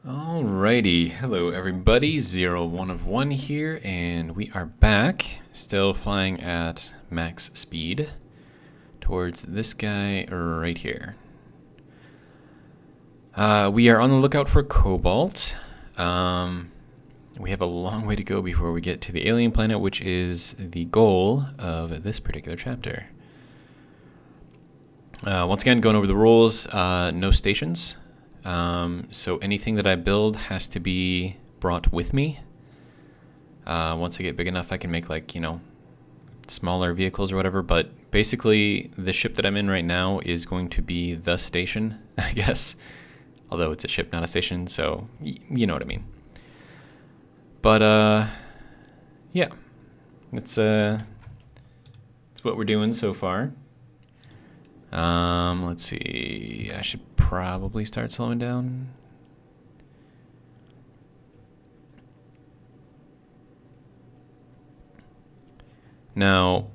Alrighty, hello everybody, 01 of 1 here, and we are back, still flying at max speed, towards this guy right here. We are on the lookout for cobalt. We have a long way to go before we get to the alien planet, which is the goal of this particular chapter. Once again, going over the rules, no stations. So anything that I build has to be brought with me. Once I get big enough, I can make smaller vehicles or whatever, but basically the ship that I'm in right now is going to be the station, I guess. Although it's a ship, not a station, so you know what I mean. But, yeah, that's what we're doing so far. Let's see, I should probably start slowing down. Now,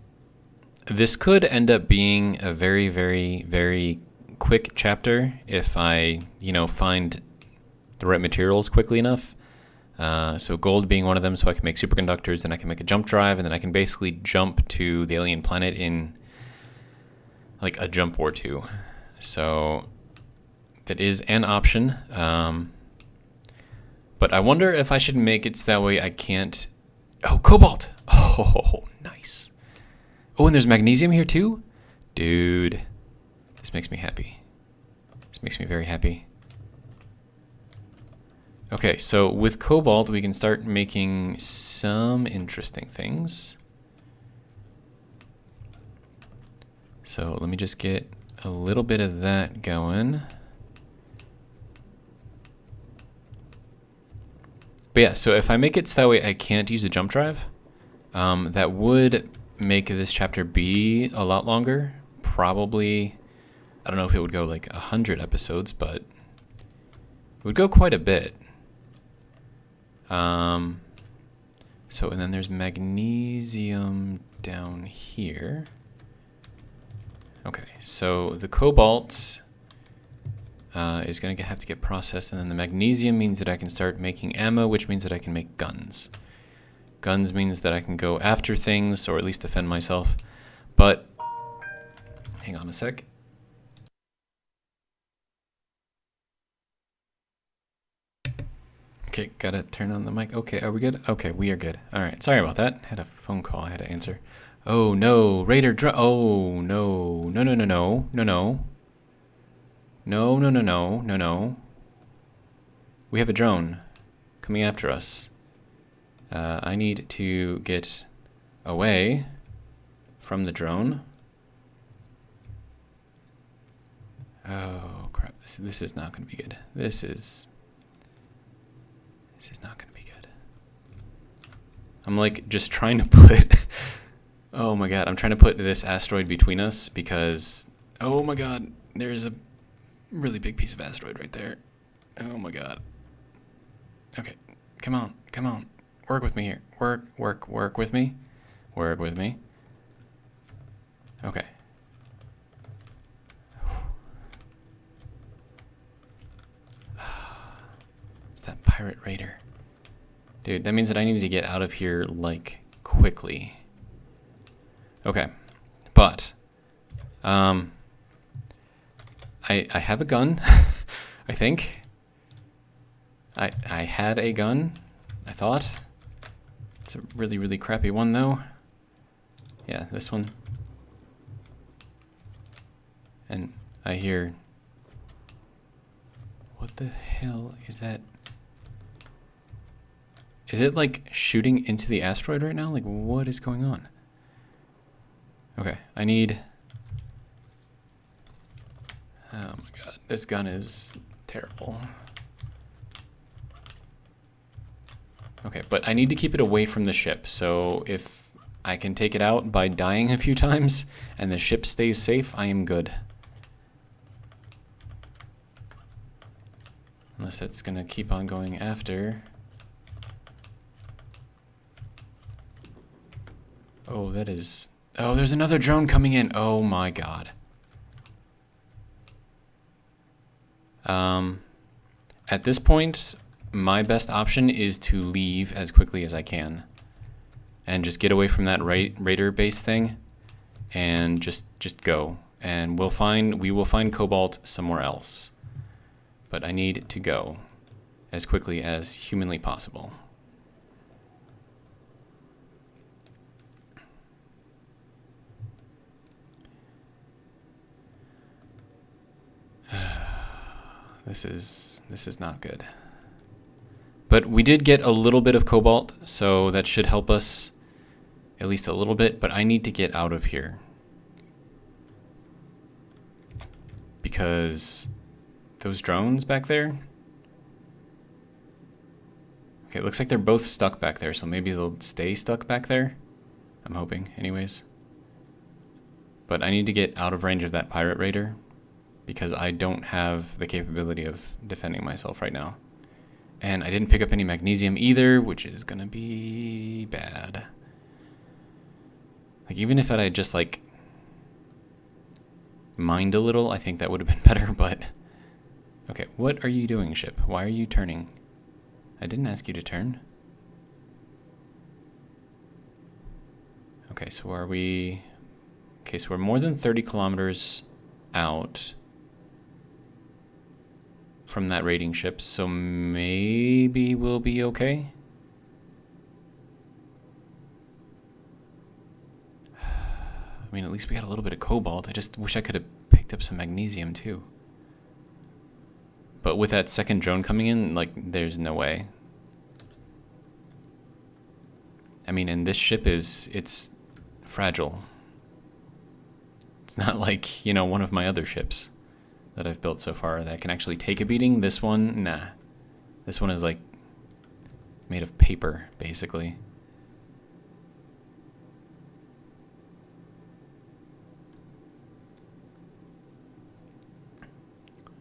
this could end up being a very, very, very quick chapter if I, find the right materials quickly enough. So gold being one of them, so I can make superconductors, then I can make a jump drive, and then I can basically jump to the alien planet in like a jump or two. So that is an option. But I wonder if I should make it so that way I can't... Oh, cobalt! Oh, nice. Oh, and there's magnesium here too? Dude, this makes me happy. This makes me very happy. Okay, so with cobalt, we can start making some interesting things. So let me just get a little bit of that going. But yeah, so if I make it so that way I can't use a jump drive, that would make this chapter be a lot longer. Probably, I don't know if it would go like 100 episodes, but it would go quite a bit. So, and then there's magnesium down here. Okay, so the cobalt is going to have to get processed, and then the magnesium means that I can start making ammo, which means that I can make guns. Guns means that I can go after things, or at least defend myself. But, hang on a sec. Okay, gotta turn on the mic. Okay, are we good? Okay, we are good. Alright, sorry about that. Had a phone call I had to answer. Oh no, Raider oh no, no, no, no, no, no, no. No, no, no, no, no, no. We have a drone coming after us. I need to get away from the drone. Oh crap, this is not gonna be good. This is not gonna be good. I'm like just trying to put oh my god, I'm trying to put this asteroid between us because, oh my god, there's a really big piece of asteroid right there. Oh my god. Okay, come on, come on. Work with me here. Work with me. Work with me. Okay. It's that pirate raider. Dude, that means that I need to get out of here, like, quickly. Okay, but I have a gun. I think I had a gun, I thought. It's a really, really crappy one though. Yeah, this one. And I hear, what the hell is that? Is it like shooting into the asteroid right now? Like, what is going on? Okay, I need... Oh my god, this gun is terrible. Okay, but I need to keep it away from the ship, so if I can take it out by dying a few times and the ship stays safe, I am good. Unless it's gonna keep on going after. Oh, that is... Oh, there's another drone coming in. Oh my god. At this point, my best option is to leave as quickly as I can and just get away from that raider base thing and just go. And we will find cobalt somewhere else. But I need to go as quickly as humanly possible. This is not good. But we did get a little bit of cobalt, so that should help us at least a little bit, but I need to get out of here. Because those drones back there? Okay, it looks like they're both stuck back there, so maybe they'll stay stuck back there. I'm hoping, anyways. But I need to get out of range of that pirate raider because I don't have the capability of defending myself right now. And I didn't pick up any magnesium either, which is gonna be bad. Like, even if I had just, like, mined a little, I think that would have been better, but... Okay, what are you doing, ship? Why are you turning? I didn't ask you to turn. Okay, so are we... Okay, so we're more than 30 kilometers out from that raiding ship, so maybe we'll be okay. I mean, at least we got a little bit of cobalt. I just wish I could have picked up some magnesium too. But with that second drone coming in, like, there's no way. I mean, and this ship it's fragile. It's not like, you know, one of my other ships that I've built so far that can actually take a beating. This one, nah. This one is like made of paper, basically.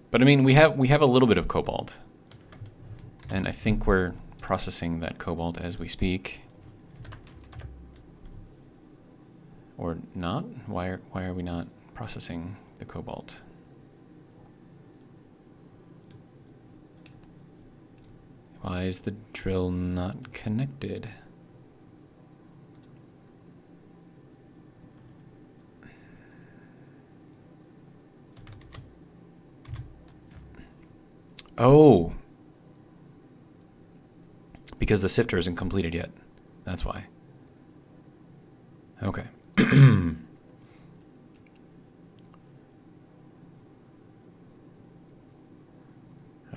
But I mean, we have a little bit of cobalt. And I think we're processing that cobalt as we speak. Or not? Why are we not processing the cobalt? Why is the drill not connected? Oh! Because the sifter isn't completed yet. That's why. Okay.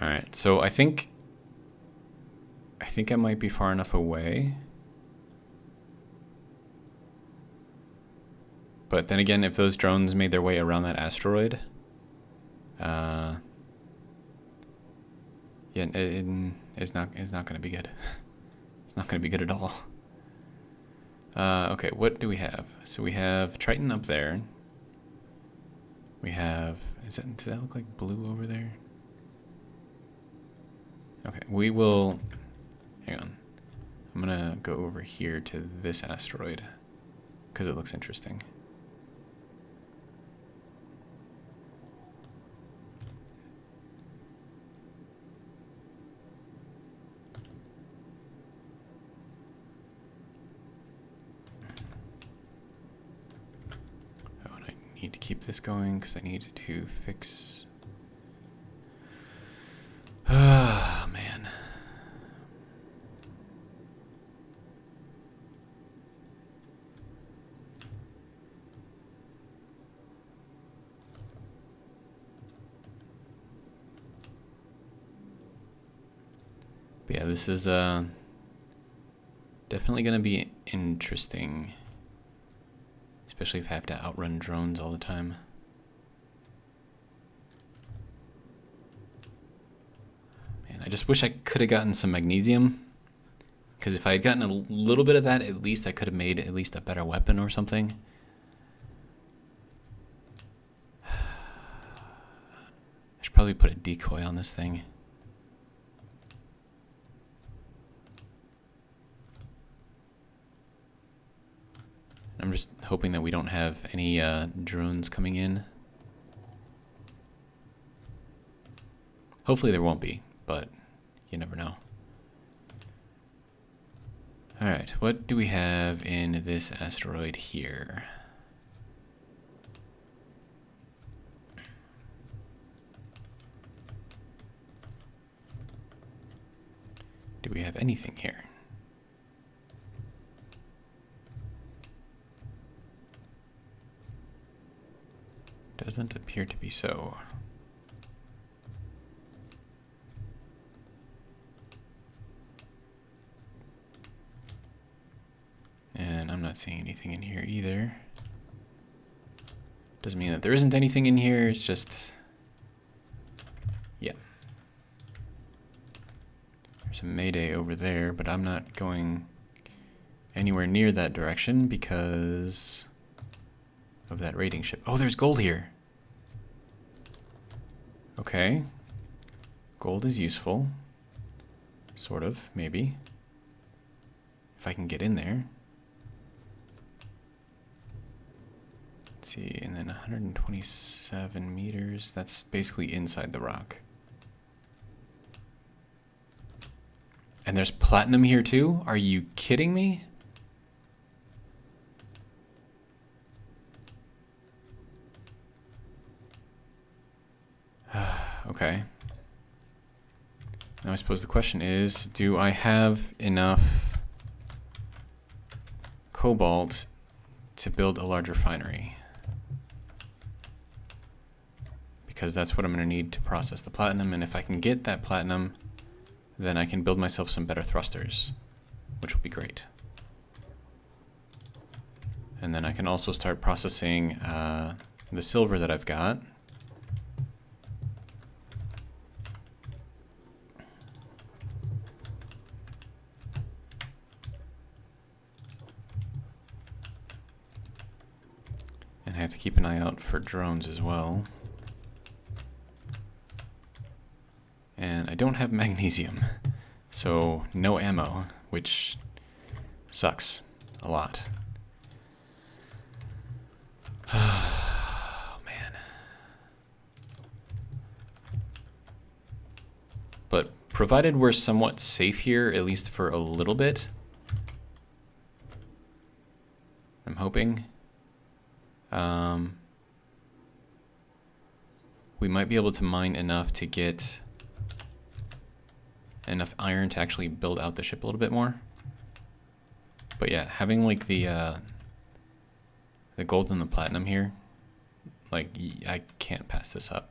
Alright, so I think I might be far enough away. But then again, if those drones made their way around that asteroid, yeah, it's not going to be good. It's not going to be good at all. Okay, what do we have? So we have Triton up there. We have, does that look like blue over there? Okay, we will, hang on. I'm gonna go over here to this asteroid because it looks interesting. Oh, and I need to keep this going because I need to fix... Ah, man. But yeah, this is definitely going to be interesting. Especially if I have to outrun drones all the time. Man, I just wish I could have gotten some magnesium. Because if I had gotten a little bit of that, at least I could have made at least a better weapon or something. I should probably put a decoy on this thing. I'm just hoping that we don't have any drones coming in. Hopefully there won't be, but you never know. All right, what do we have in this asteroid here? Do we have anything here? Doesn't appear to be so. And I'm not seeing anything in here either. Doesn't mean that there isn't anything in here, it's just... yeah. There's a mayday over there, but I'm not going anywhere near that direction because of that raiding ship. Oh, there's gold here. Okay. Gold is useful. Sort of, maybe. If I can get in there. Let's see, and then 127 meters. That's basically inside the rock. And there's platinum here too? Are you kidding me? Okay. Now I suppose the question is, do I have enough cobalt to build a large refinery? Because that's what I'm going to need to process the platinum, and if I can get that platinum, then I can build myself some better thrusters, which will be great. And then I can also start processing the silver that I've got. And I have to keep an eye out for drones as well. And I don't have magnesium, so no ammo, which sucks a lot. Oh, man. But provided we're somewhat safe here, at least for a little bit, I'm hoping, we might be able to mine enough to get enough iron to actually build out the ship a little bit more. But yeah, having like the gold and the platinum here, like I can't pass this up.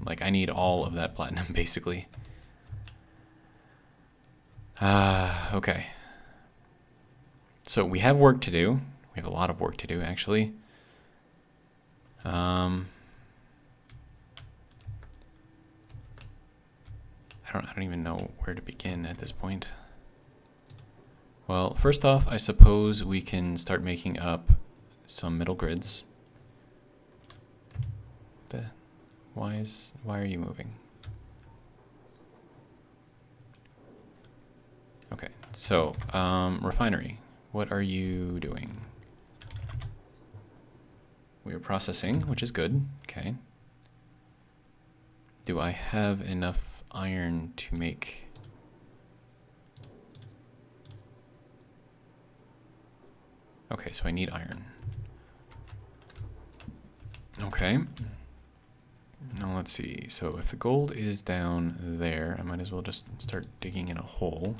Like I need all of that platinum basically. Okay. So we have work to do. We have a lot of work to do actually. I don't even know where to begin at this point. Well, first off, I suppose we can start making up some middle grids. Why are you moving? Okay, so refinery. What are you doing? We are processing, which is good. Okay. Do I have enough iron to make... Okay, so I need iron. Okay. Now let's see. So if the gold is down there, I might as well just start digging in a hole.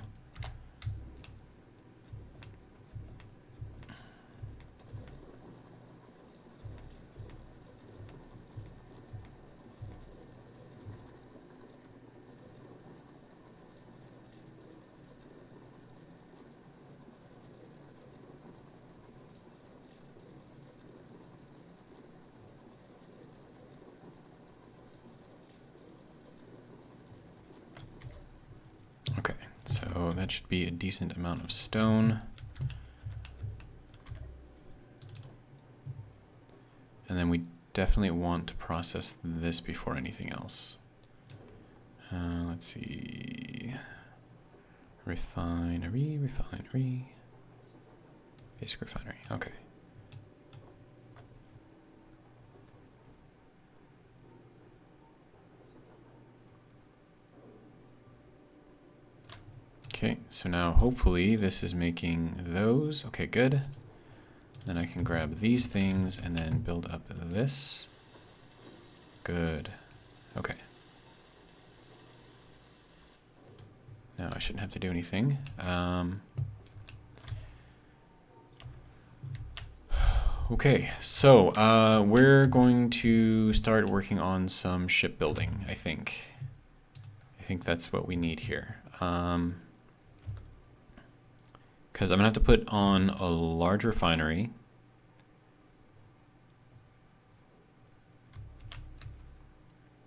Okay, so that should be a decent amount of stone. And then we definitely want to process this before anything else. Let's see. Refinery. Basic refinery, okay. Okay, so now hopefully this is making those. Okay, good. Then I can grab these things and then build up this. Good. Okay. Now I shouldn't have to do anything. Okay, so we're going to start working on some shipbuilding, I think. I think that's what we need here. Because I'm going to have to put on a large refinery.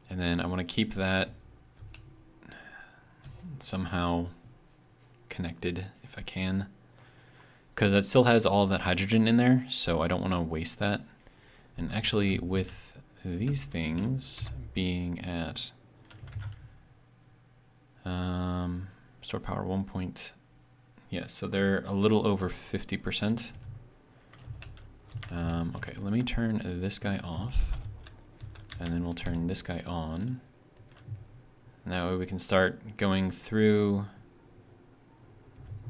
And then I want to keep that somehow connected if I can. Because that still has all of that hydrogen in there, so I don't want to waste that. And actually with these things being at store power 1 point, yeah, so they're a little over 50%. Okay, let me turn this guy off, and then we'll turn this guy on. And that way we can start going through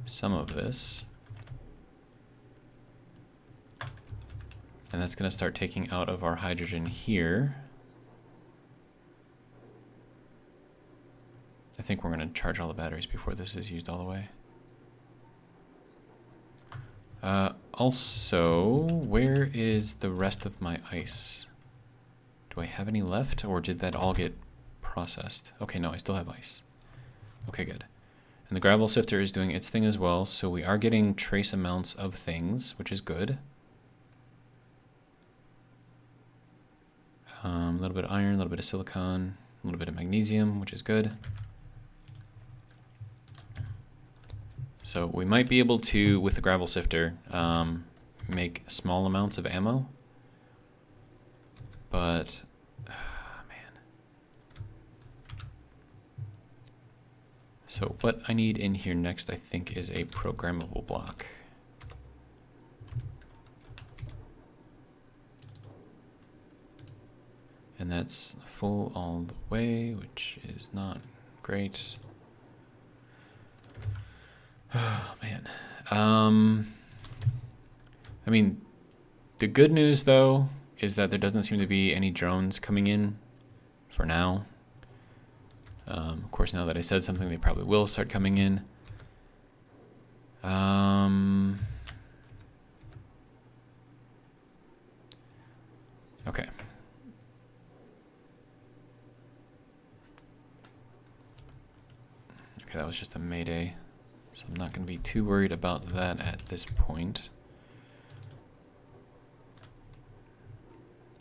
some of this. And that's going to start taking out of our hydrogen here. I think we're going to charge all the batteries before this is used all the way. Also, where is the rest of my ice? Do I have any left, or did that all get processed? Okay, no, I still have ice. Okay, good. And the gravel sifter is doing its thing as well, so we are getting trace amounts of things, which is good. A little bit of iron, a little bit of silicon, a little bit of magnesium, which is good. So we might be able to, with the gravel sifter, make small amounts of ammo. But, man. So what I need in here next, I think, is a programmable block. And that's full all the way, which is not great. Oh, man. I mean, the good news, though, is that there doesn't seem to be any drones coming in for now. Of course, now that I said something, they probably will start coming in. Okay. Okay, that was just a mayday, so I'm not going to be too worried about that at this point.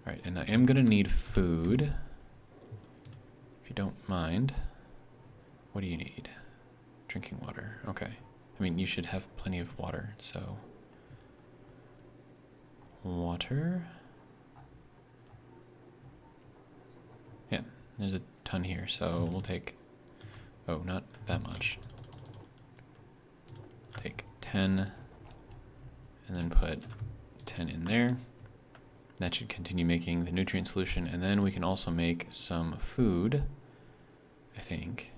Alright, and I am going to need food, if you don't mind. What do you need? Drinking water, okay. I mean, you should have plenty of water, so... Water... Yeah, there's a ton here, so we'll take... Oh, not that much. Take 10, and then put 10 in there. That should continue making the nutrient solution, and then we can also make some food, I think.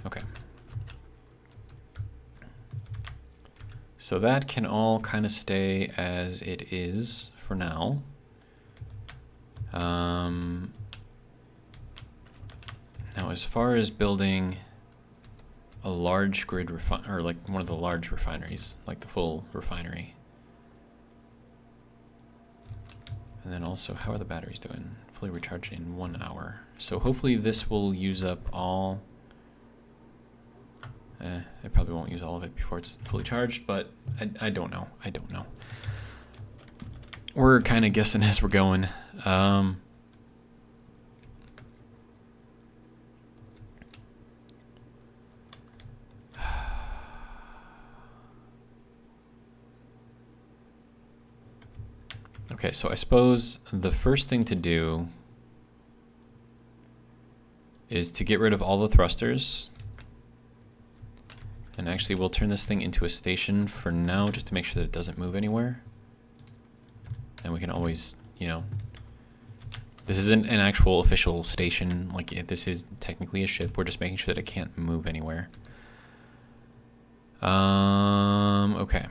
Okay. So that can all kind of stay as it is for now. Now, as far as building a large grid or like one of the large refineries, like the full refinery. And then also, how are the batteries doing? Fully recharged in 1 hour. So hopefully this will use up all. It probably won't use all of it before it's fully charged, but I don't know. I don't know. We're kind of guessing as we're going. Okay, so I suppose the first thing to do is to get rid of all the thrusters. And actually, we'll turn this thing into a station for now, just to make sure that it doesn't move anywhere. And we can always, you know, This isn't an actual official station. Like, this is technically a ship. We're just making sure that it can't move anywhere. Okay.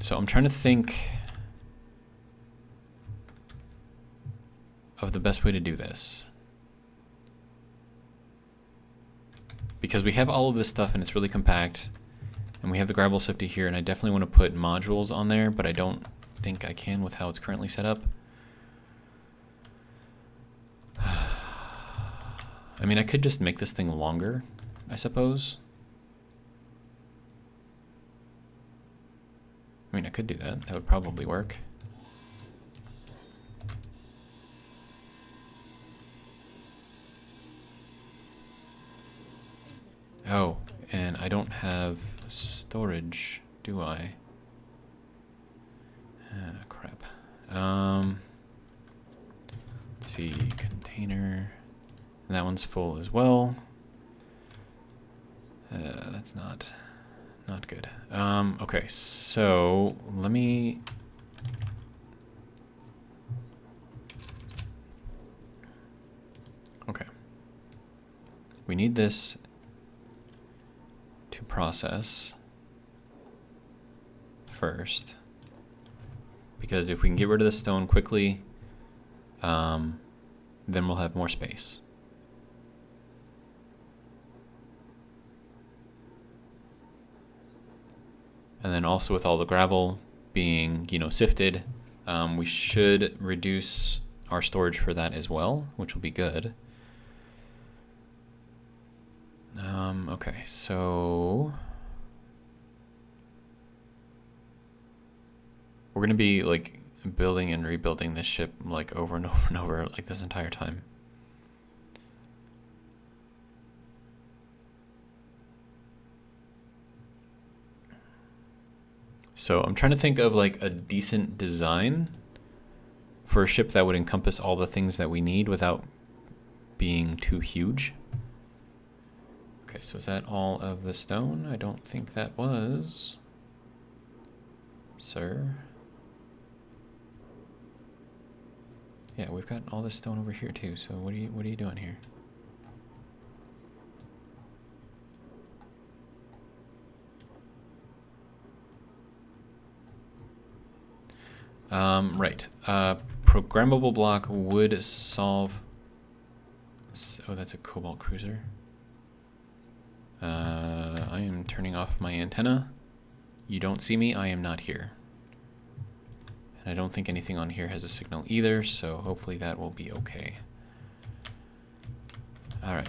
So I'm trying to think of the best way to do this. Because we have all of this stuff and it's really compact. And we have the gravel sifter here, and I definitely want to put modules on there, but I don't think I can with how it's currently set up. I mean, I could just make this thing longer, I suppose. I mean, I could do that. That would probably work. Oh, and I don't have storage, do I? Ah, crap. Let's see, container. And that one's full as well. That's not good. Okay, so let me. Okay. We need this to process first, because if we can get rid of the stone quickly, then we'll have more space. And then also with all the gravel being, you know, sifted, we should reduce our storage for that as well, which will be good. Okay, so we're gonna be like building and rebuilding this ship like over and over and over like this entire time. So I'm trying to think of like a decent design for a ship that would encompass all the things that we need without being too huge. Okay, so is that all of the stone? I don't think that was, sir. Yeah, we've got all this stone over here too. So what are you doing here? Right. Programmable block would solve. Oh, that's a Cobalt cruiser. I am turning off my antenna. You don't see me, I am not here. And I don't think anything on here has a signal either, so hopefully that will be okay. Alright.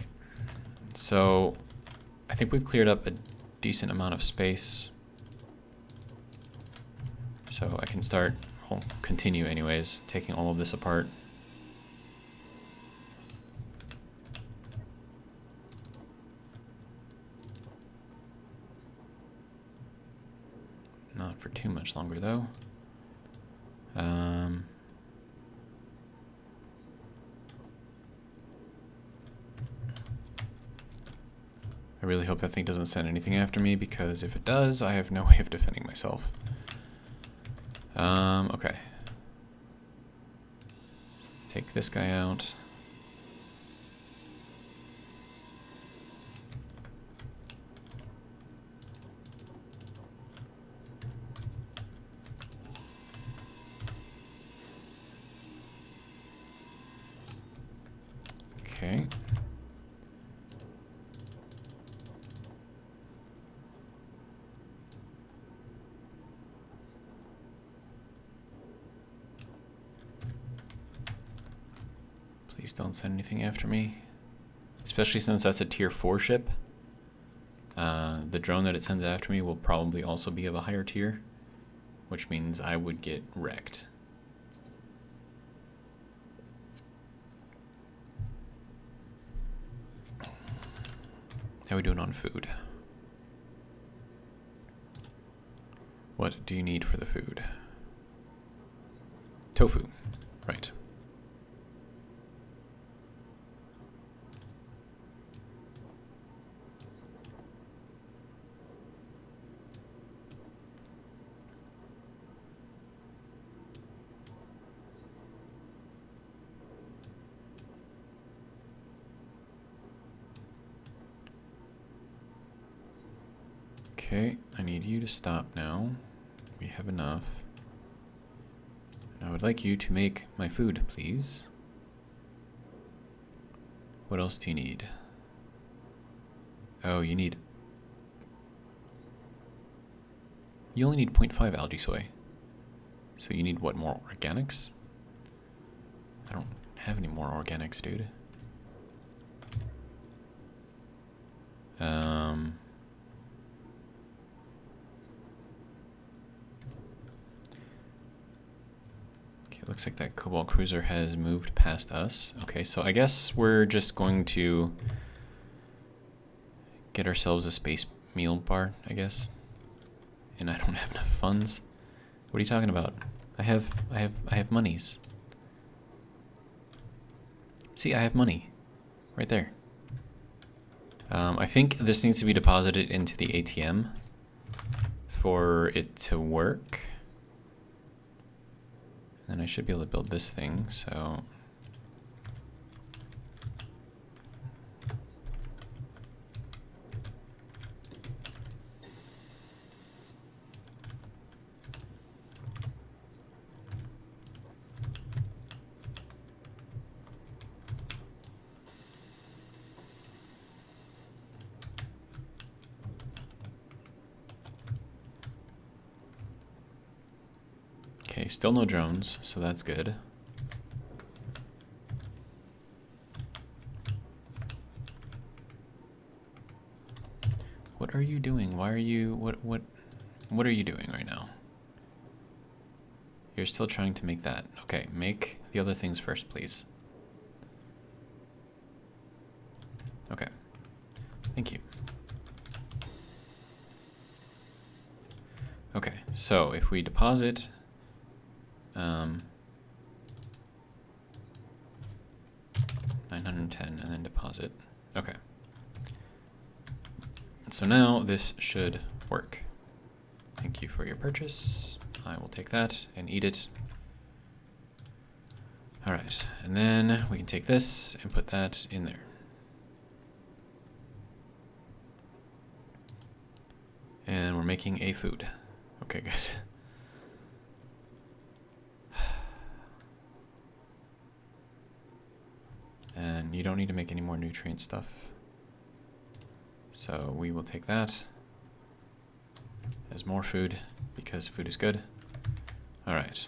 So I think we've cleared up a decent amount of space. So I can start, well, continue anyways, taking all of this apart. Not for too much longer though. I really hope that thing doesn't send anything after me, because if it does, I have no way of defending myself. Okay. Let's take this guy out. Okay. Please don't send anything after me. Especially since that's a tier 4 ship. The drone that it sends after me will probably also be of a higher tier, which means I would get wrecked. How are we doing on food? What do you need for the food? Tofu, right. Okay, I need you to stop now. We have enough. I would like you to make my food, please. What else do you need? Oh, you only need 0.5 algae soy. So you need what, more organics? I don't have any more organics, dude. Okay, looks like that Cobalt Cruiser has moved past us. Okay, so I guess we're just going to get ourselves a space meal bar, I guess. And I don't have enough funds. What are you talking about? I have monies. See, I have money. Right there. I think this needs to be deposited into the ATM for it to work. And then I should be able to build this thing, so... Okay, still no drones, so that's good. What are you doing? Why are you... What are you doing right now? You're still trying to make that. Okay, make the other things first, please. Okay. Thank you. Okay, so if we deposit... 910 and then deposit. Okay. So now this should work. Thank you for your purchase. I will take that and eat it. All right, and then we can take this and put that in there. And we're making a food. Okay, good. And you don't need to make any more nutrient stuff. So we will take that as more food because food is good. All right.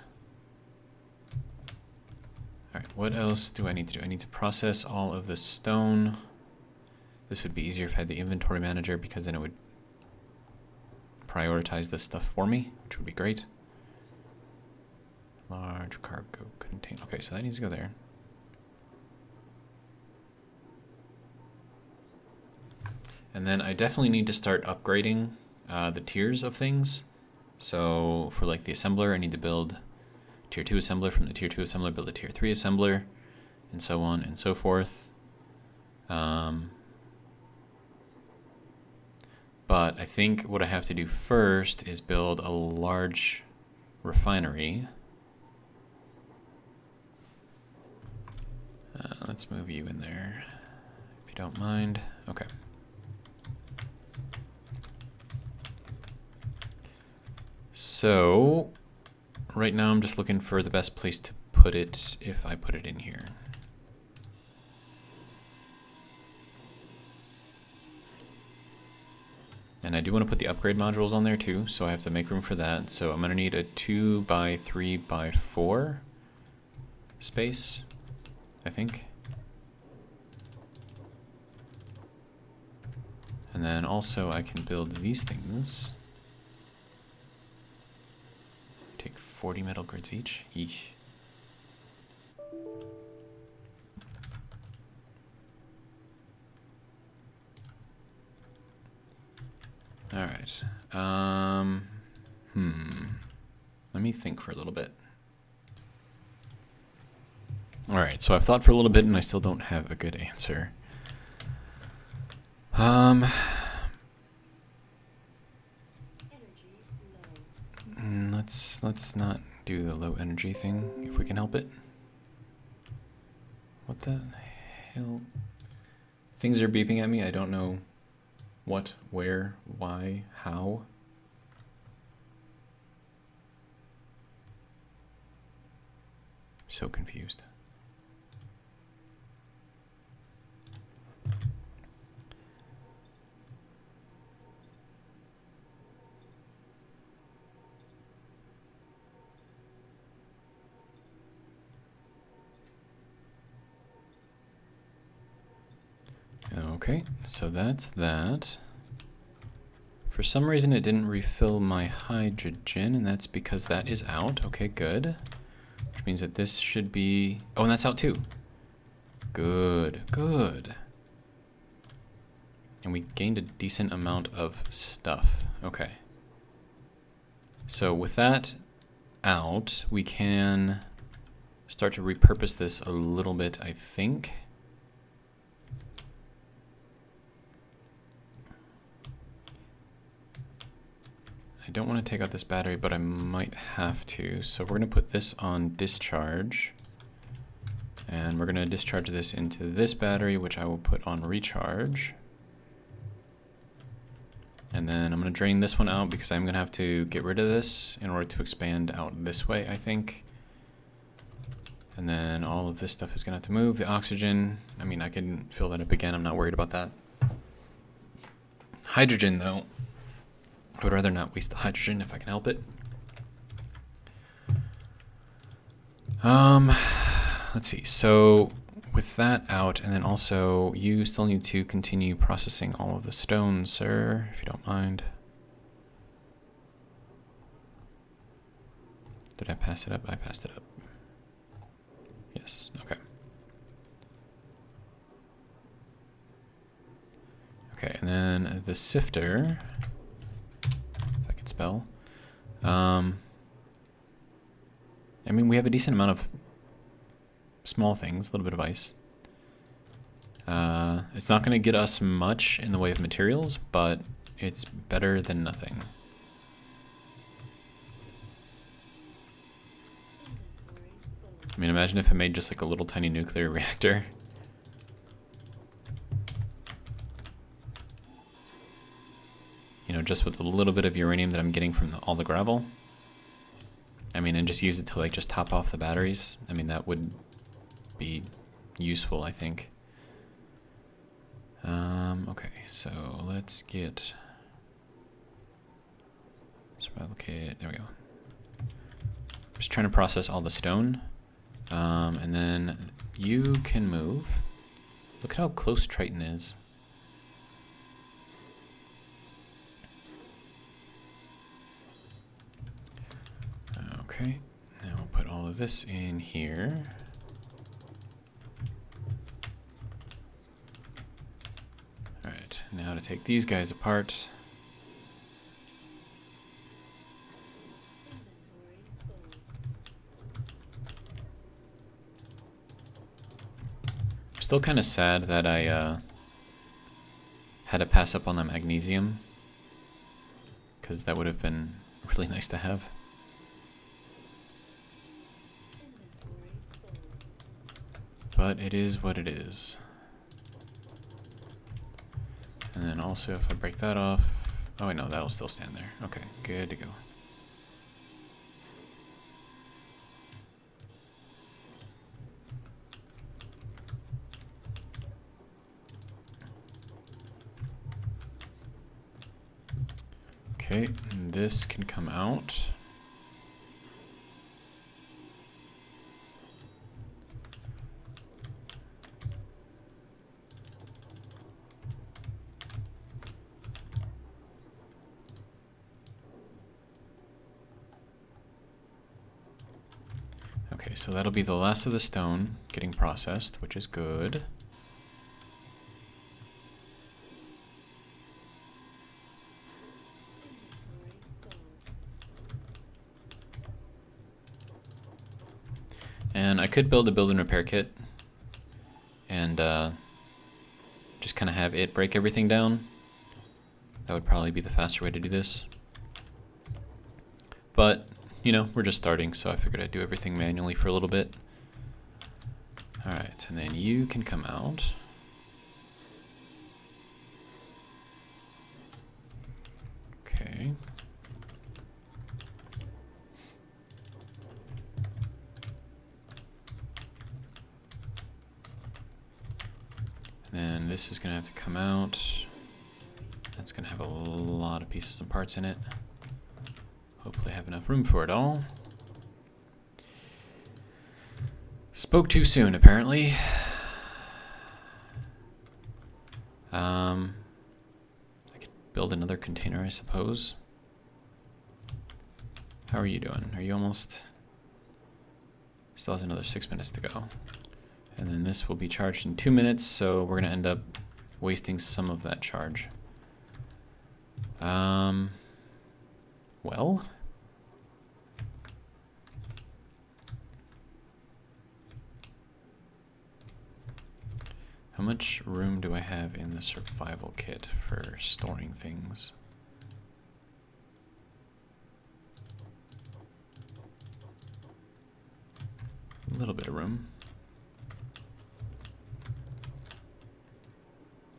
All right, what else do I need to do? I need to process all of the stone. This would be easier if I had the inventory manager because then it would prioritize this stuff for me, which would be great. Large cargo container. Okay, so that needs to go there. And then I definitely need to start upgrading the tiers of things. So for like the assembler, I need to build tier 2 assembler. From the tier 2 assembler, build a tier 3 assembler, and so on and so forth. But I think what I have to do first is build a large refinery. Let's move you in there, if you don't mind. Okay. So, right now I'm just looking for the best place to put it if I put it in here. And I do want to put the upgrade modules on there too, so I have to make room for that. So I'm going to need a 2x3x4 space, I think. And then also I can build these things. Take 40 metal grids each. Yeesh. All right. Let me think for a little bit. All right, so I've thought for a little bit and I still don't have a good answer. Let's not do the low energy thing if we can help it. What the hell? Things are beeping at me. I don't know What, where, why, how? So confused. Okay, so that's that. For some reason it didn't refill my hydrogen, and that's because that is out. Okay, good. Which means that this should be... Oh, and that's out too. Good, good. And we gained a decent amount of stuff. Okay. So with that out, we can start to repurpose this a little bit, I think. I don't want to take out this battery, but I might have to. So we're going to put this on discharge. And we're going to discharge this into this battery, which I will put on recharge. And then I'm going to drain this one out because I'm going to have to get rid of this in order to expand out this way, I think. And then all of this stuff is going to have to move. The oxygen, I mean, I can fill that up again. I'm not worried about that. Hydrogen, though. I would rather not waste the hydrogen if I can help it. Let's see. So with that out, and then also you still need to continue processing all of the stones, sir, if you don't mind. Did I pass it up? I passed it up. Yes. Okay. Okay, and then the sifter. Spell. I mean, we have a decent amount of small things, a little bit of ice. It's not going to get us much in the way of materials, but it's better than nothing. I mean, imagine if I made just like a little tiny nuclear reactor. You know, just with a little bit of uranium that I'm getting from all the gravel. I mean, and just use it to like just top off the batteries. I mean, that would be useful, I think. Okay, so let's get survival kit. There we go. Just trying to process all the stone. And then you can move. Look at how close Triton is. Okay, now we'll put all of this in here. Alright, now to take these guys apart. I'm still kind of sad that I had to pass up on the magnesium, because that would have been really nice to have. But it is what it is. And then also if I break that off, oh wait, no, that'll still stand there. Okay, good to go. Okay, and this can come out. Okay, so that'll be the last of the stone getting processed, which is good. And I could build a build and repair kit and just kind of have it break everything down. That would probably be the faster way to do this. But, you know, we're just starting, so I figured I'd do everything manually for a little bit. Alright, and then you can come out. And this is gonna have to come out. That's gonna have a lot of pieces and parts in it. Hopefully I have enough room for it all. Spoke too soon, apparently. I could build another container, I suppose. How are you doing? Are you almost... Still has another 6 minutes to go. And then this will be charged in 2 minutes, so we're gonna end up wasting some of that charge. Well... How much room do I have in the survival kit for storing things? A little bit of room.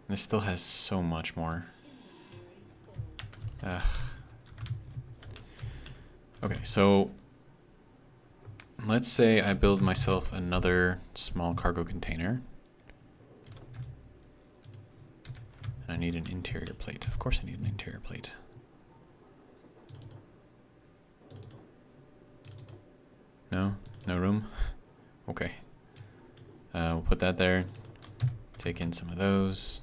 This still has so much more. Ugh. Okay, so let's say I build myself another small cargo container. And I need an interior plate. Of course I need an interior plate. No? No room? Okay. We'll put that there. Take in some of those.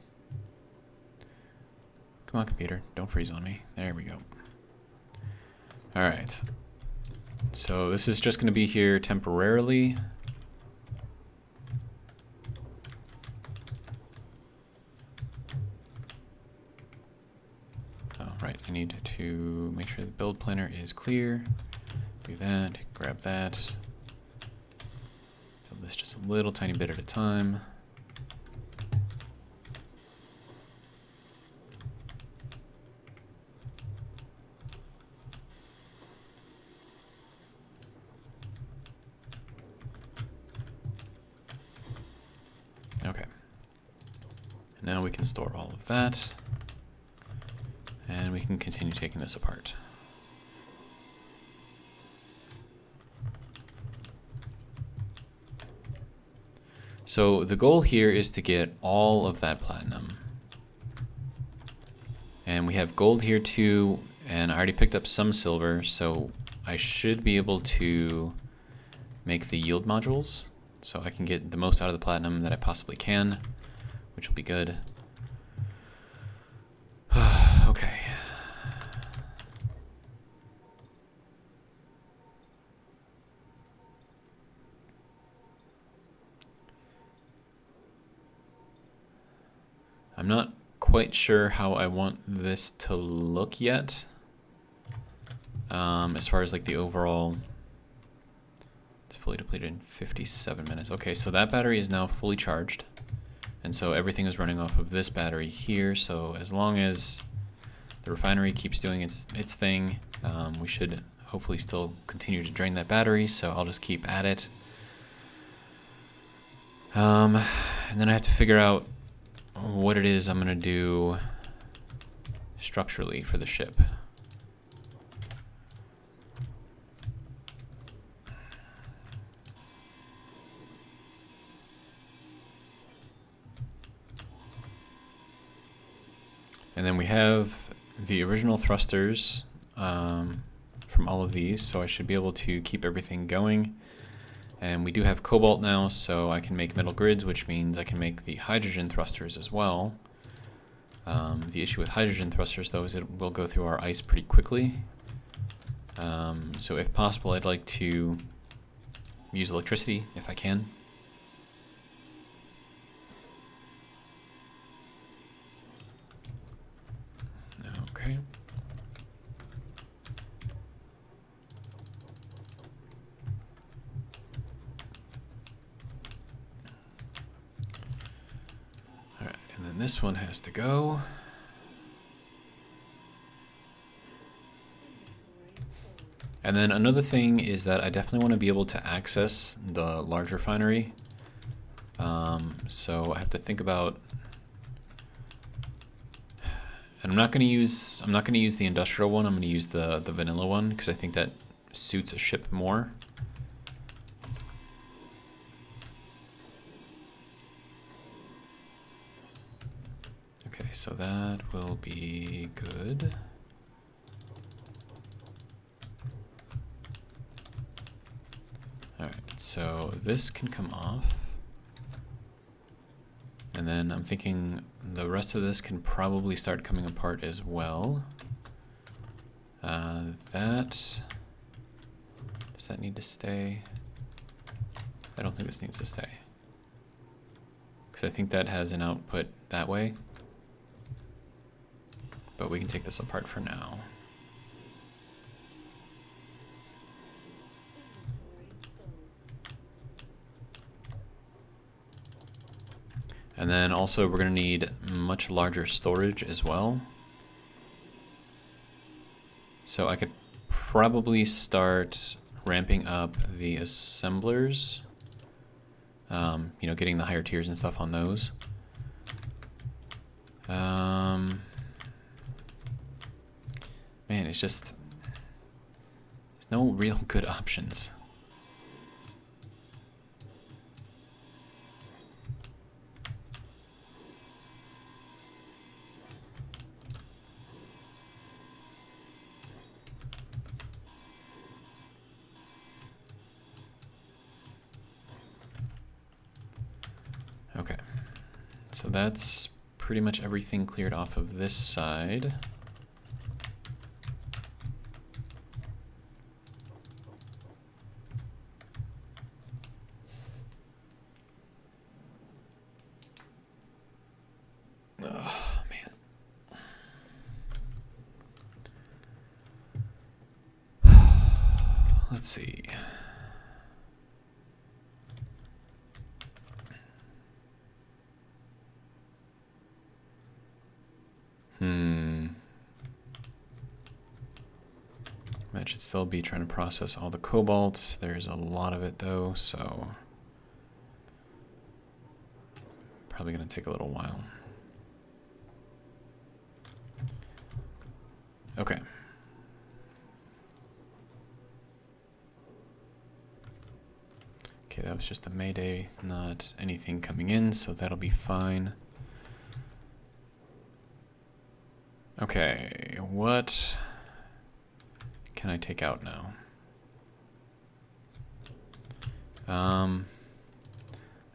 Come on, computer. Don't freeze on me. There we go. Alright. So this is just going to be here temporarily. Oh, right. I need to make sure the build planner is clear. Do that. Grab that. Build this just a little tiny bit at a time. Okay. Now we can store all of that. And we can continue taking this apart. So the goal here is to get all of that platinum. And we have gold here too, and I already picked up some silver, so I should be able to make the yield modules. So I can get the most out of the platinum that I possibly can, which will be good. Okay. I'm not quite sure how I want this to look yet. As far as like the overall... Fully depleted in 57 minutes. Okay, so that battery is now fully charged. And so everything is running off of this battery here. So as long as the refinery keeps doing its thing, we should hopefully still continue to drain that battery. So I'll just keep at it. And then I have to figure out what it is I'm going to do structurally for the ship. And then we have the original thrusters from all of these, so I should be able to keep everything going. And we do have cobalt now, so I can make metal grids, which means I can make the hydrogen thrusters as well. The issue with hydrogen thrusters, though, is it will go through our ice pretty quickly. So if possible, I'd like to use electricity if I can. Okay. All right, and then this one has to go. And then another thing is that I definitely want to be able to access the large refinery. So I have to think about. And I'm not going to use the industrial one. I'm going to use the vanilla one because I think that suits a ship more. Okay, so that will be good. Alright, so this can come off. And then I'm thinking the rest of this can probably start coming apart as well. Does that need to stay? I don't think this needs to stay. Because I think that has an output that way. But we can take this apart for now. And then also we're going to need much larger storage as well. So I could probably start ramping up the assemblers. You know, getting the higher tiers and stuff on those. Man, it's just, there's no real good options. Okay, so that's pretty much everything cleared off of this side. Oh, man. Let's see. That should still be trying to process all the cobalt. There's a lot of it though, so probably gonna take a little while. Okay. Okay, that was just a mayday, not anything coming in, so that'll be fine. Okay, what can I take out now? I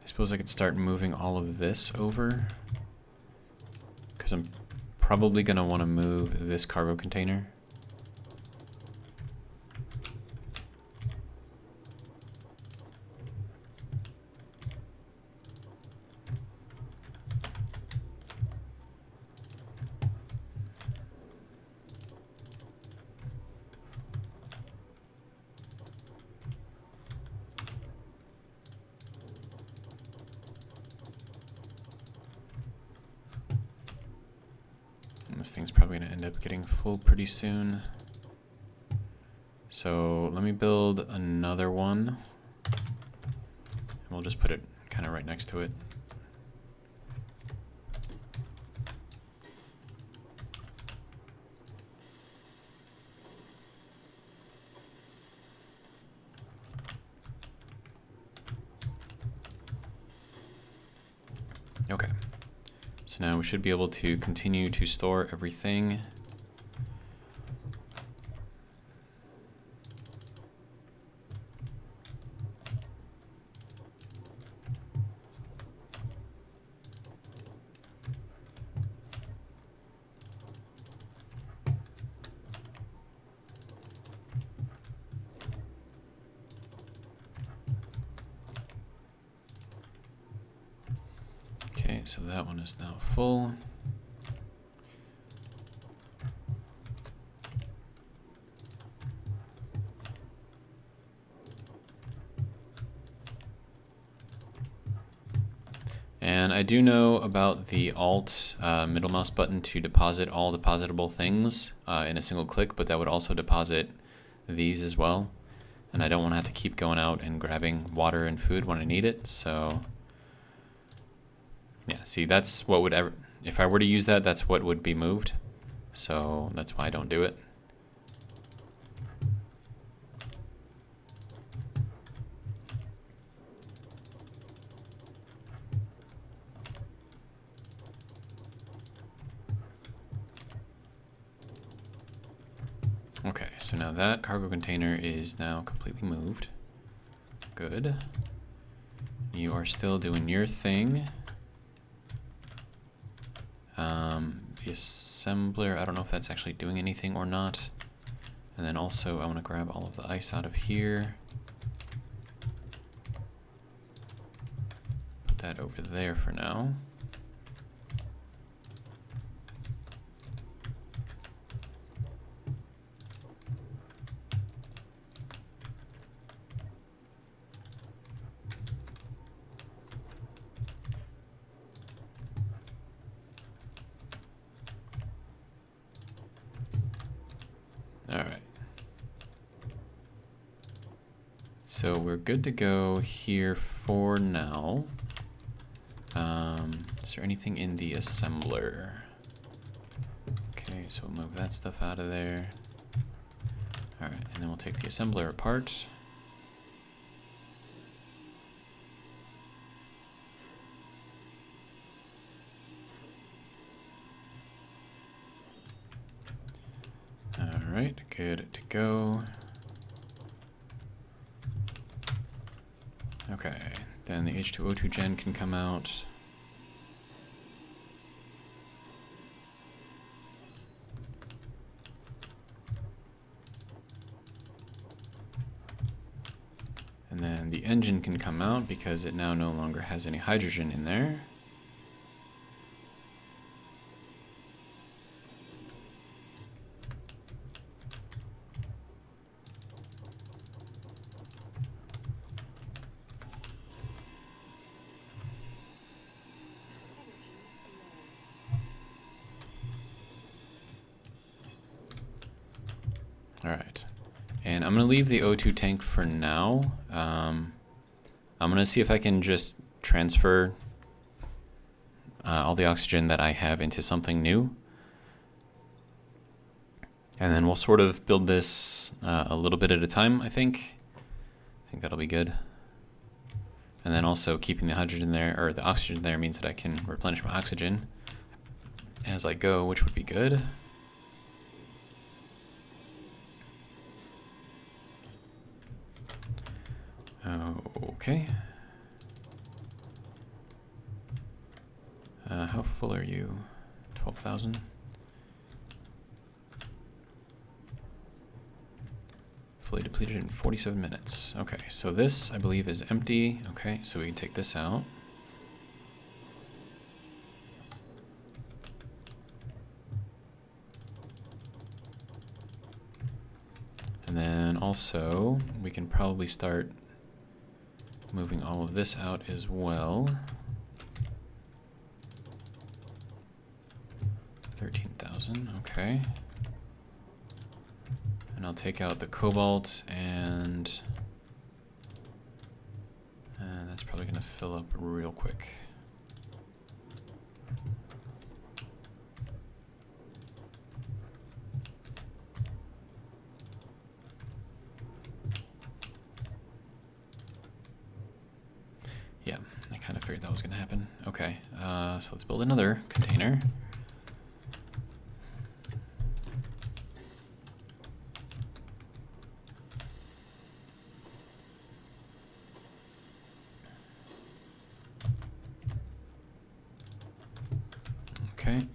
suppose I could start moving all of this over, because I'm probably going to want to move this cargo container. This thing's probably going to end up getting full pretty soon. So let me build another one. And we'll just put it kind of right next to it. Okay. So now we should be able to continue to store everything. Okay, so that one is now full. And I do know about the Alt middle mouse button to deposit all depositable things in a single click, but that would also deposit these as well. And I don't want to have to keep going out and grabbing water and food when I need it, so yeah, see, that's what would ever, if I were to use that, that's what would be moved. So that's why I don't do it. Okay, so now that cargo container is now completely moved. Good. You are still doing your thing. The assembler, I don't know if that's actually doing anything or not. And then also I want to grab all of the ice out of here. Put that over there for now. Alright. So we're good to go here for now. Is there anything in the assembler? Okay, so we'll move that stuff out of there. Alright, and then we'll take the assembler apart. Alright, good to go. Okay, then the H2O2 gen can come out. And then the engine can come out because it now no longer has any hydrogen in there. All right, and I'm gonna leave the O2 tank for now. I'm gonna see if I can just transfer all the oxygen that I have into something new. And then we'll sort of build this a little bit at a time, I think. I think that'll be good. And then also keeping the hydrogen there, or the oxygen there, means that I can replenish my oxygen as I go, which would be good. Okay. How full are you? 12,000? Fully depleted in 47 minutes. Okay, so this, I believe, is empty. Okay, so we can take this out. And then also, we can probably start moving all of this out as well. 13,000, okay. And I'll take out the cobalt, and that's probably gonna fill up real quick. Yeah, I kind of figured that was gonna happen. Okay, so let's build another container. Okay.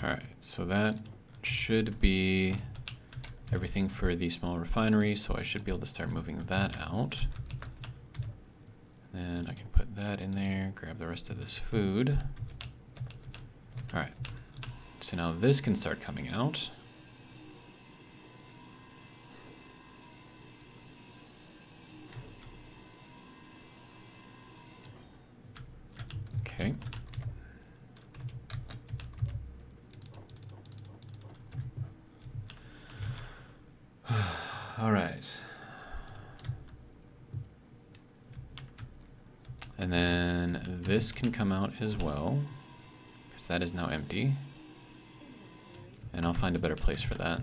All right, so that should be everything for the small refinery, so I should be able to start moving that out. Then I can put that in there, grab the rest of this food. All right, so now this can start coming out. Okay. All right. And then this can come out as well, because that is now empty. And I'll find a better place for that.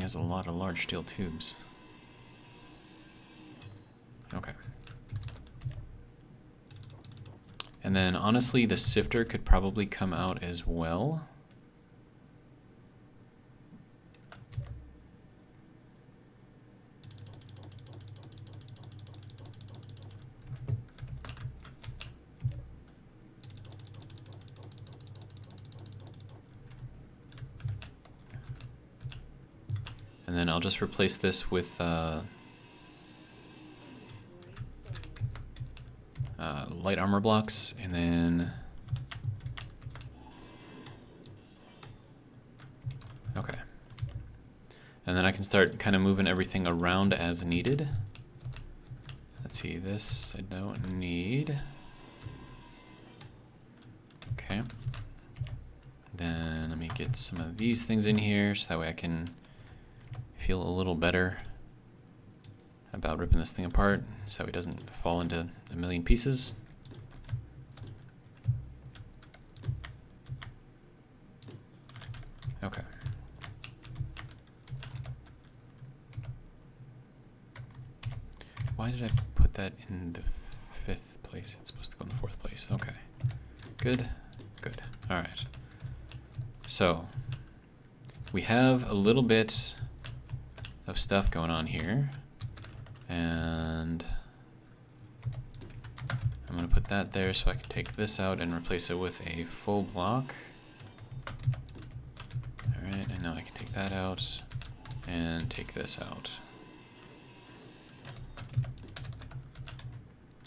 everything has a lot of large steel tubes. Okay. And then honestly, the sifter could probably come out as well. And then I'll just replace this with light armor blocks, and then okay. And then I can start kind of moving everything around as needed. Let's see, this I don't need. Okay. Then let me get some of these things in here so that way I can feel a little better about ripping this thing apart so it doesn't fall into a million pieces. Okay. Why did I put that in the 5th place? It's supposed to go in the 4th place. Okay. Good. Good. All right. So we have a little bit of stuff going on here, and I'm going to put that there so I can take this out and replace it with a full block. Alright, and now I can take that out and take this out.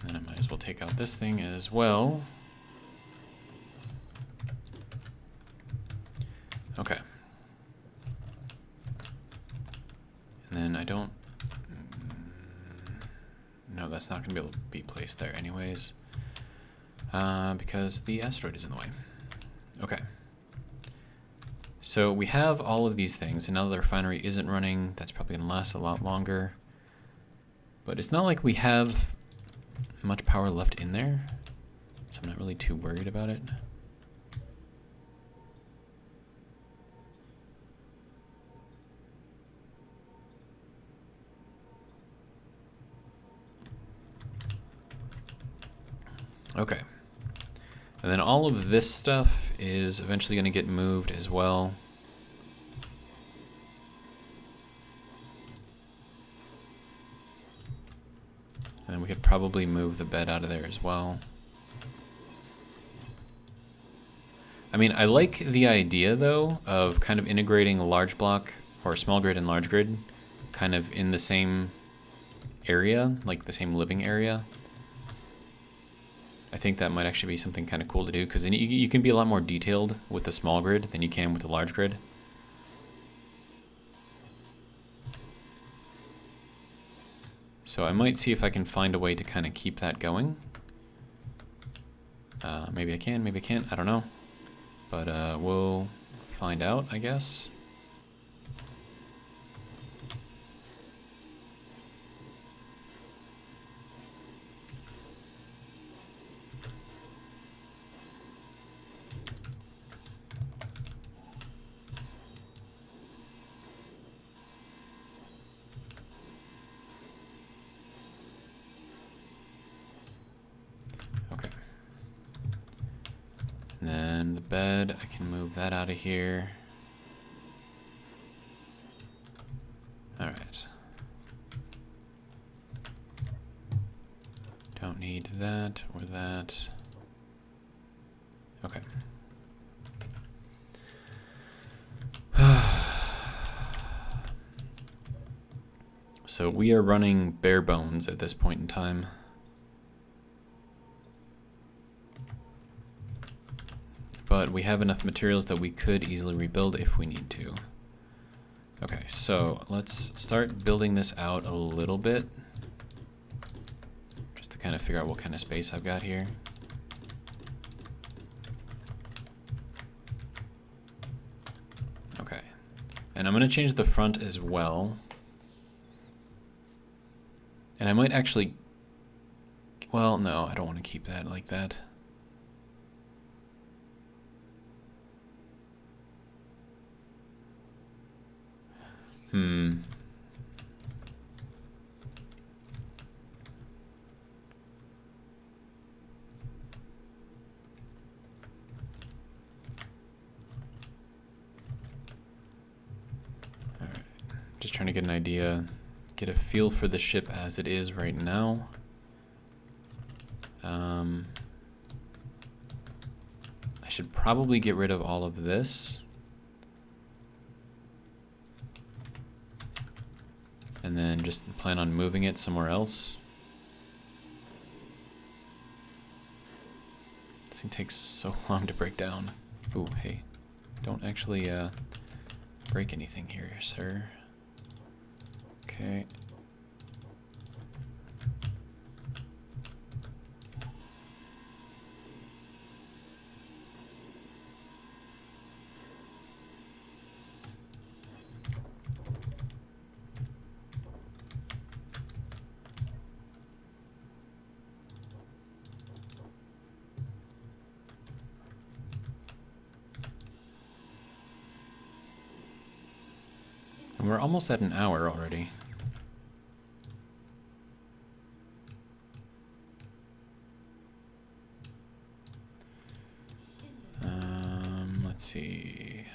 And I might as well take out this thing as well. Okay. And then I don't... No, that's not going to be able to be placed there anyways. Because the asteroid is in the way. Okay. So we have all of these things, and now that the refinery isn't running, that's probably going to last a lot longer. But it's not like we have much power left in there, so I'm not really too worried about it. Okay. And then all of this stuff is eventually going to get moved as well. And we could probably move the bed out of there as well. I mean, I like the idea, though, of kind of integrating a large block, or small grid and large grid, kind of in the same area, like the same living area. I think that might actually be something kind of cool to do, because then you can be a lot more detailed with the small grid than you can with the large grid. So I might see if I can find a way to kind of keep that going. Maybe I can, maybe I can't, I don't know. But we'll find out, I guess. And then the bed, I can move that out of here. All right. Don't need that or that. Okay. So we are running bare bones at this point in time. But we have enough materials that we could easily rebuild if we need to. Okay, so let's start building this out a little bit, just to kind of figure out what kind of space I've got here. Okay, and I'm going to change the front as well. And I might actually, well, no, I don't want to keep that like that. Just trying to get an idea, get a feel for the ship as it is right now. I should probably get rid of all of this. And then just plan on moving it somewhere else. This thing takes so long to break down. Ooh, hey, don't actually break anything here, sir. Okay. And we're almost at an hour already. Let's see.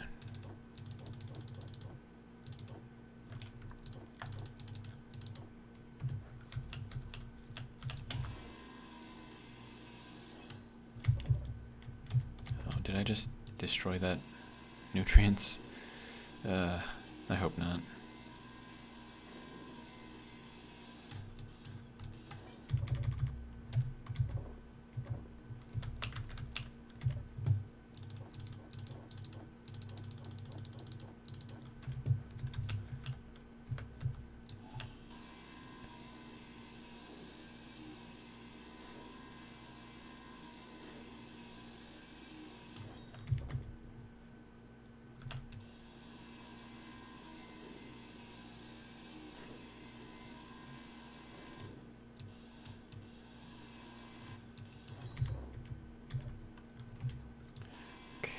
Oh, did I just destroy that nutrients? I hope not.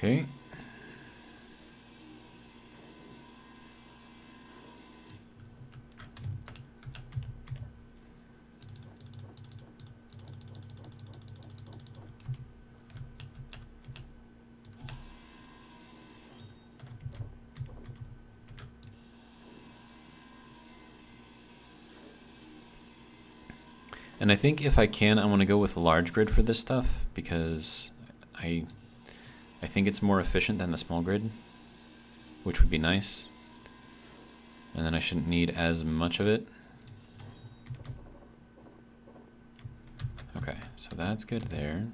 Okay. And I think if I can, I want to go with a large grid for this stuff because I think it's more efficient than the small grid, which would be nice. And then I shouldn't need as much of it. Okay, so that's good there.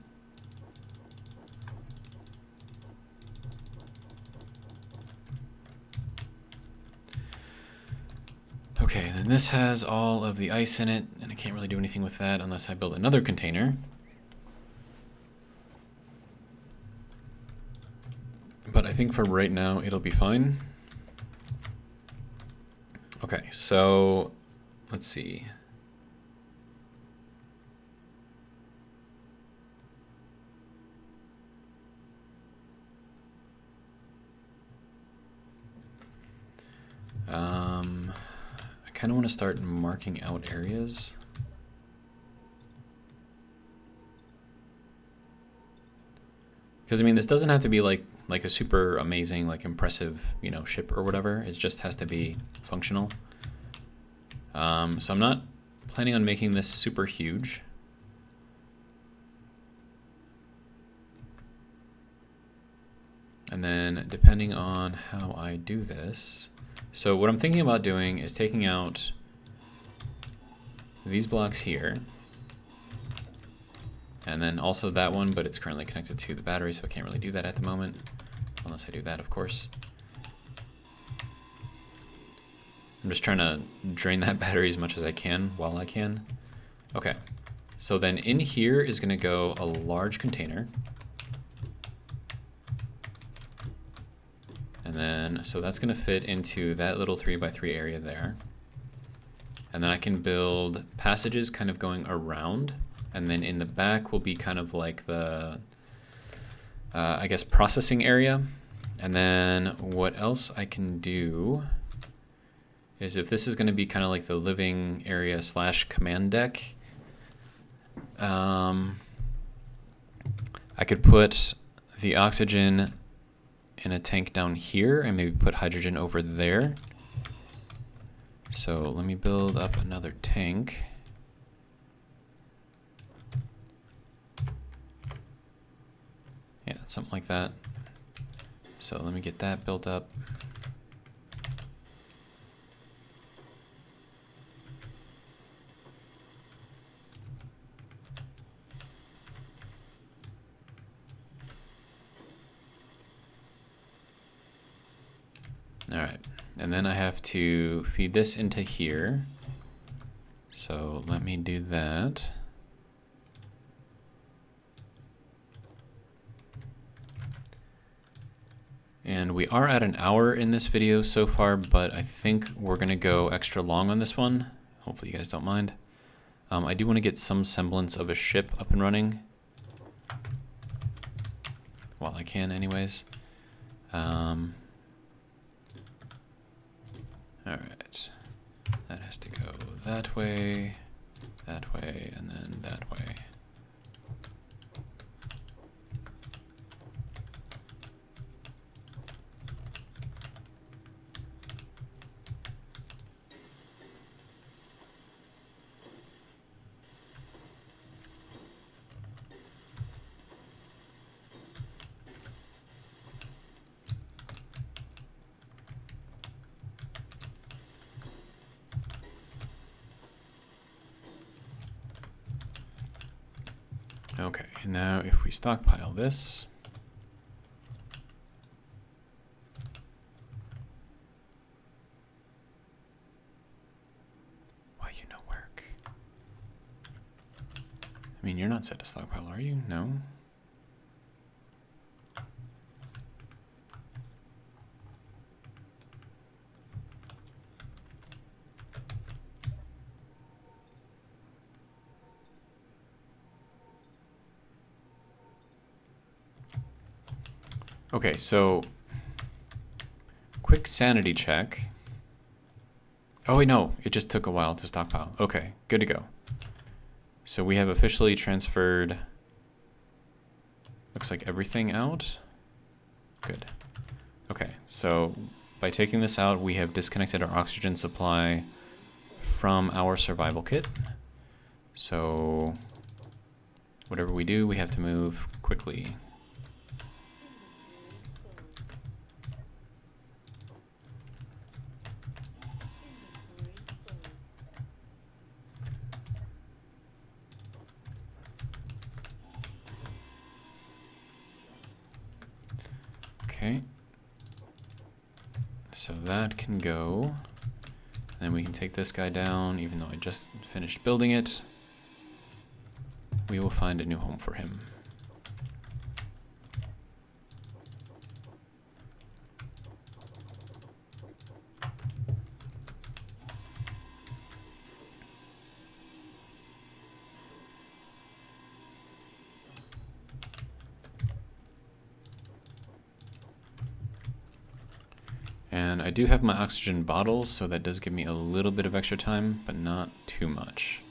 Okay, then this has all of the ice in it, and I can't really do anything with that unless I build another container. But I think for right now, it'll be fine. Okay, so let's see. I kind of want to start marking out areas. Because I mean, this doesn't have to be like a super amazing, like impressive, you know, ship or whatever. It just has to be functional. So I'm not planning on making this super huge. And then depending on how I do this, so what I'm thinking about doing is taking out these blocks here. And then also that one, but it's currently connected to the battery, so I can't really do that at the moment. Unless I do that, of course. I'm just trying to drain that battery as much as I can while I can. Okay, so then in here is gonna go a large container. And then, so that's gonna fit into that little 3x3 area there. And then I can build passages kind of going around. And then in the back will be kind of like the, I guess, processing area. And then what else I can do is if this is going to be kind of like the living area slash command deck, I could put the oxygen in a tank down here and maybe put hydrogen over there. So let me build up another tank. Yeah, something like that. So let me get that built up. All right, and then I have to feed this into here. So let me do that. And we are at an hour in this video so far, but I think we're gonna go extra long on this one. Hopefully you guys don't mind. I do want to get some semblance of a ship up and running. While I can anyways. All right, that has to go that way, and then that way. Okay, now if we stockpile this, why you no work? I mean, you're not set to stockpile, are you? No? Okay, so quick sanity check. Oh wait, no, it just took a while to stockpile. Okay, good to go. So we have officially transferred, looks like everything out. Good. Okay, so by taking this out, we have disconnected our oxygen supply from our survival kit. So whatever we do, we have to move quickly. Okay, so that can go, and then we can take this guy down, even though I just finished building it. We will find a new home for him. And I do have my oxygen bottles, so that does give me a little bit of extra time, but not too much.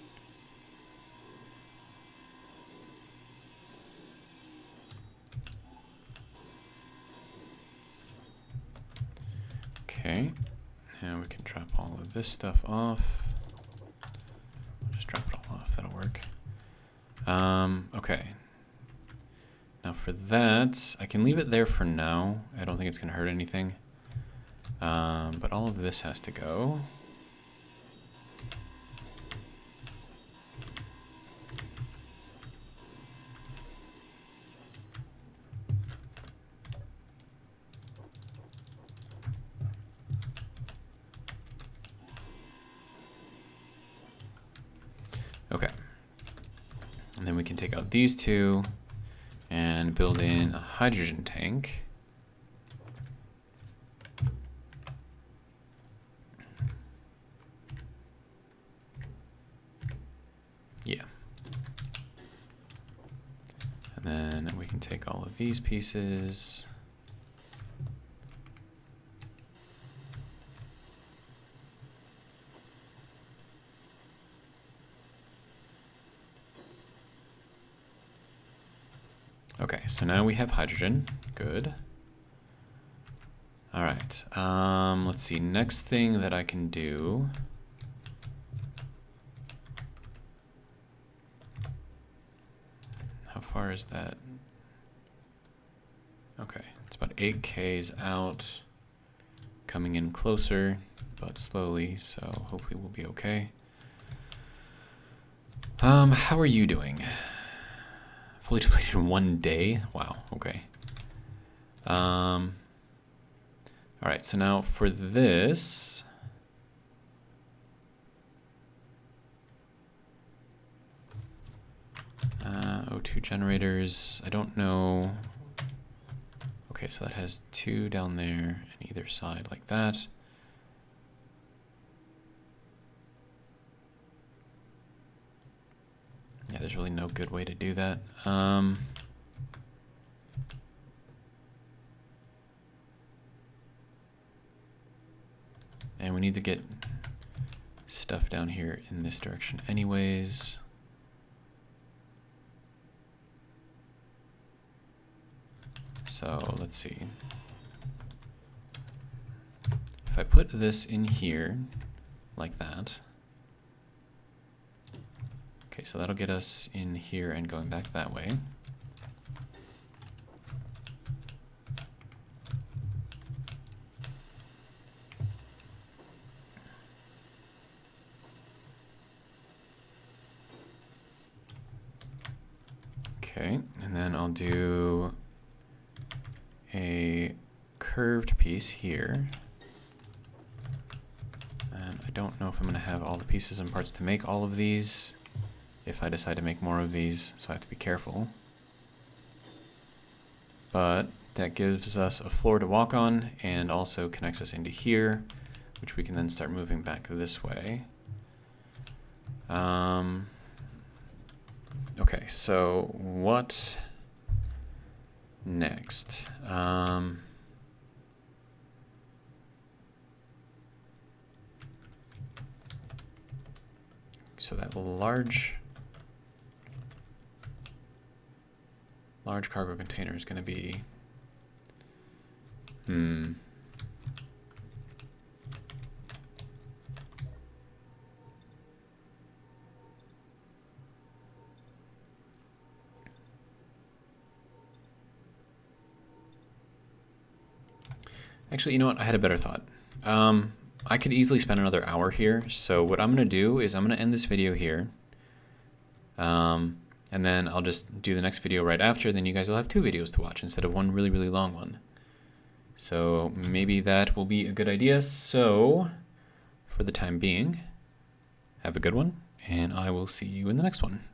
Okay, now we can drop all of this stuff off. Just drop it all off, that'll work. Okay. Now for that, I can leave it there for now. I don't think it's gonna hurt anything. But all of this has to go. Okay. And then we can take out these two and build in a hydrogen tank. Yeah. And then we can take all of these pieces. Okay, so now we have hydrogen. Good. All right. Let's see. Next thing that I can do. How far is that? Okay, it's about 8 Ks out. Coming in closer, but slowly, so hopefully we'll be okay. How are you doing? Fully depleted in 1 day? Wow, okay. All right, so now for this, O2 generators, I don't know. Okay, so that has 2 down there on either side like that. Yeah, there's really no good way to do that. And we need to get stuff down here in this direction anyways. So let's see. If I put this in here like that. Okay, so that'll get us in here and going back that way. Okay, and then I'll do a curved piece here. And I don't know if I'm going to have all the pieces and parts to make all of these. If I decide to make more of these, so I have to be careful. But that gives us a floor to walk on and also connects us into here, which we can then start moving back this way. Okay, so what next? So that large cargo container is going to be, Actually, you know what? I had a better thought. I could easily spend another hour here. So what I'm going to do is I'm going to end this video here. And then I'll just do the next video right after. Then you guys will have 2 videos to watch instead of one really, really long one. So maybe that will be a good idea. So for the time being, have a good one, and I will see you in the next one.